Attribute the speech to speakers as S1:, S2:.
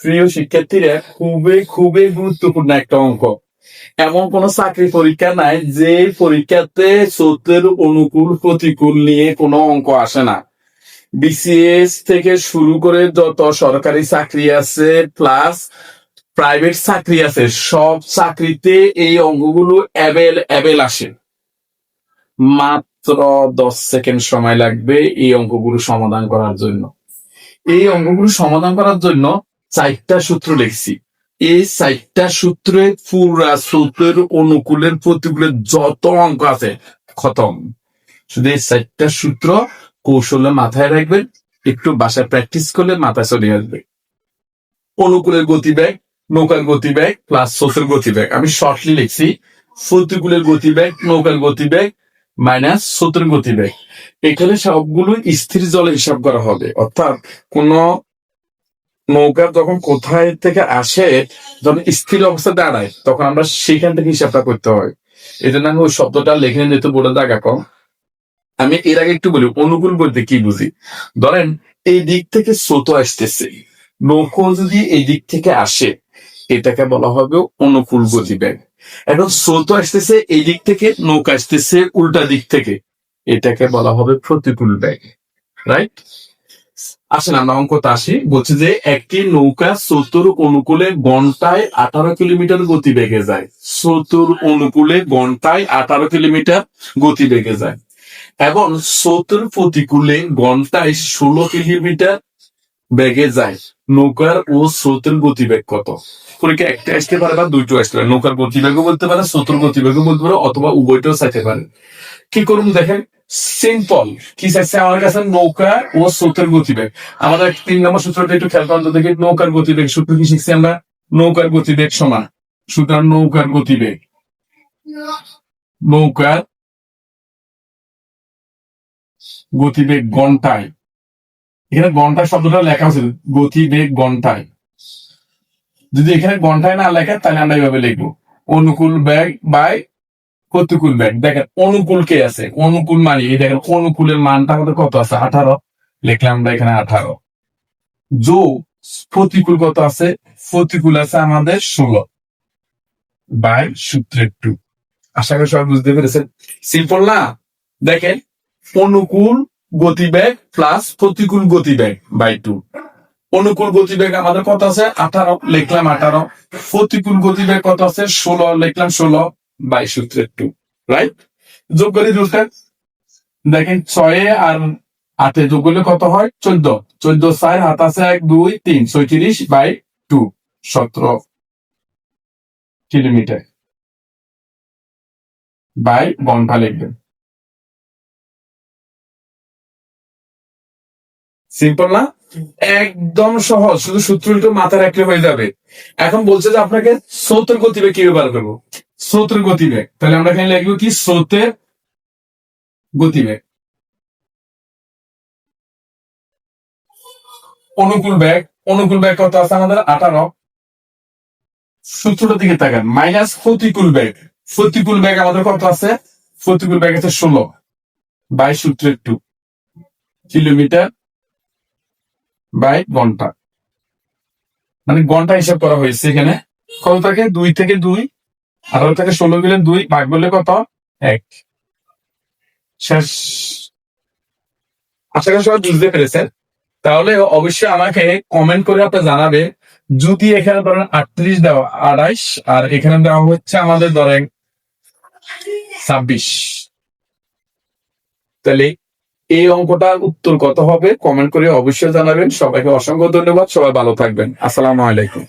S1: প্রিয় শিক্ষার্থীরা, খুবই খুবই গুরুত্বপূর্ণ একটা অঙ্ক। এমন কোন চাকরি পরীক্ষা নাই যে পরীক্ষাতে স্রোতের অনুকূল প্রতিকূল নিয়ে কোনো অঙ্ক আসে না। বিসিএস থেকে শুরু করে যত সরকারি চাকরি আছে প্লাস প্রাইভেট চাকরি আছে, সব চাকরিতে এই অঙ্কগুলো অ্যাভেল আসে। মাত্র 10 সেকেন্ড সময় লাগবে এই অঙ্কগুলো সমাধান করার জন্য। এই অঙ্কগুলো সমাধান করার জন্য 4টা সূত্র লিখছি। এই 4টা সূত্রে পুরা সূত্রের অনুকূলের প্রতিকূলের যত অঙ্ক আছে খতম। শুধু এই 4টা সূত্র কৌশলে মাথায় রাখবেন, একটু বাসায় প্র্যাকটিস করলে মাথায় চলে আসবে। অনুকূলের গতিবেগ, নৌকার গতিবেগ প্লাস স্রোতের গতিবেগ। আমি শর্টলি লিখছি প্রতিকূলের গতিবেগ, নৌকার গতিবেগ মাইনাস স্রোতের গতিবেগ। এখানে সবগুলো স্থির জলে হিসাব করা হবে, অর্থাৎ কোন নৌকা যখন কোথায় থেকে আসে, যখন স্থির অবস্থা দাঁড়ায় তখন আমরা সেখান থেকে হিসাবটা করতে হয়। এই জন্য আমি ওই শব্দটা লিখে নিতে বলে জায়গা কম। আমি এর আগে একটু বলি অনুকূল বলতে কি বুঝি। ধরেন এই দিক থেকে স্রোত আসতেছে, নৌকো যদি এই দিক থেকে আসে এটাকে বলা হবে অনুকূল গতিবেগ। এখন স্রোত আসতেছে এই দিক থেকে, নৌকা আসতেছে উল্টা দিক থেকে, এটাকে বলা হবে প্রতিকূল বেগ। রাইট? আসেন আমরা অঙ্কতে আসি। বলছে যে একটি নৌকা স্রোতের অনুকূলে ঘন্টায় 18 কিলোমিটার গতিবেগে যায়। স্রোতের অনুকূলে ঘন্টায় 18 কিলোমিটার গতিবেগে যায় এবং স্রোতের প্রতিকূলে ঘন্টায় 16 কিলোমিটার বেগে যায়। নৌকার ও স্রোতের গতিবেগ কত? পরীক্ষা একটা আসতে পারে বা দুইটো আসতে পারে। নৌকার গতিবেগও বলতে পারে, স্রোতের গতিবেগও বলতে পারে, অথবা উভয়টাও চাইতে পারে। কি করুন দেখেন, সিম্পল। কি চাইছে আমার কাছে? নৌকা ও স্রোতের গতিবেগ। আমাদের 3 নম্বর সূত্রটা একটু খেয়াল করেন তো দেখি। নৌকার গতিবেগ সূত্র কি শিখছি আমরা? নৌকার গতিবেগ সমান, সুতরাং নৌকার গতিবেগ, নৌকার গতিবেগ ঘন্টায়, এখানে ঘন্টায় শব্দটা লেখা আছে, গতিবেগ ঘন্টায়। যদি এখানে ঘন্টায় না লেখা তাহলে আমরা এইভাবে লিখবো, অনুকূল বেগ বাই প্রতিকূল বেগ। দেখেন অনুকূল কে আছে, অনুকূল মানে এই দেখেন অনুকূলের মানটা আমাদের কত আছে? 18। লিখলাম আমরা এখানে 18। যোগ প্রতিকূল কত আছে? প্রতিকূল আছে আমাদের 16 বাই সূত্রের 2। আশা করি সবাই বুঝতে পেরেছেন। সিম্পল না? দেখেন অনুকূল গতিবেগ প্লাস প্রতিকূল গতিবেগ বাই 2। অনুকূল গতিবেগ আমাদের কত আছে? 18, লিখলাম 18। প্রতিকূল গতিবেগ কত আছে? 16, লিখলাম 16 বাই সূত্রের 2। রাইট? যোগ করি রুটটা। দেখেন 6 আর 8 যোগ করলে কত হয়? 14। 14 4 হাত আছে 1 2 3, 36 বাই 2, 17 কিলোমিটার বাই ঘন্টা লিখবেন। সিম্পল না? একদম সহজ, শুধু সূত্রটা মাথায় রাখলে হয়ে যাবে। এখন বলছে যে আপনাকে স্রোতের গতিবেগ কিভাবে বার করবো। স্রোতের গতিবেগ, তাহলে আমরা এখানে লিখবো কি? স্রোতের গতিবেগ। অনুকূল বেগ, অনুকূল বেগ কত আছে আমাদের? 18। সূত্রটার দিকে তাকান, মাইনাস প্রতিকূল বেগ। প্রতিকূল বেগ আমাদের কত আছে? প্রতিকূল বেগ আছে 16 বাই সূত্রের 2 কিলোমিটার বাই ঘন্টা। মানে ঘন্টা হিসাব করা হয়েছে এখানে। কত থাকে? 2 থেকে 2, 18 থেকে 16 গেলে 2 ভাগ করলে কত? 1। শেষ। আশা করি সবাই বুঝতে পেরেছেন। তাহলে অবশ্যই আমাকে কমেন্ট করে আপনি জানাবে, যদি এখানে ধরেন 38 দেওয়া 28 আর এখানে দেওয়া হচ্ছে আমাদের ধরেন 26, তাহলে এই অঙ্কটার উত্তর কত হবে কমেন্ট করে অবশ্যই জানাবেন। সবাইকে অসংখ্য ধন্যবাদ। সবাই ভালো থাকবেন। আসসালামু আলাইকুম।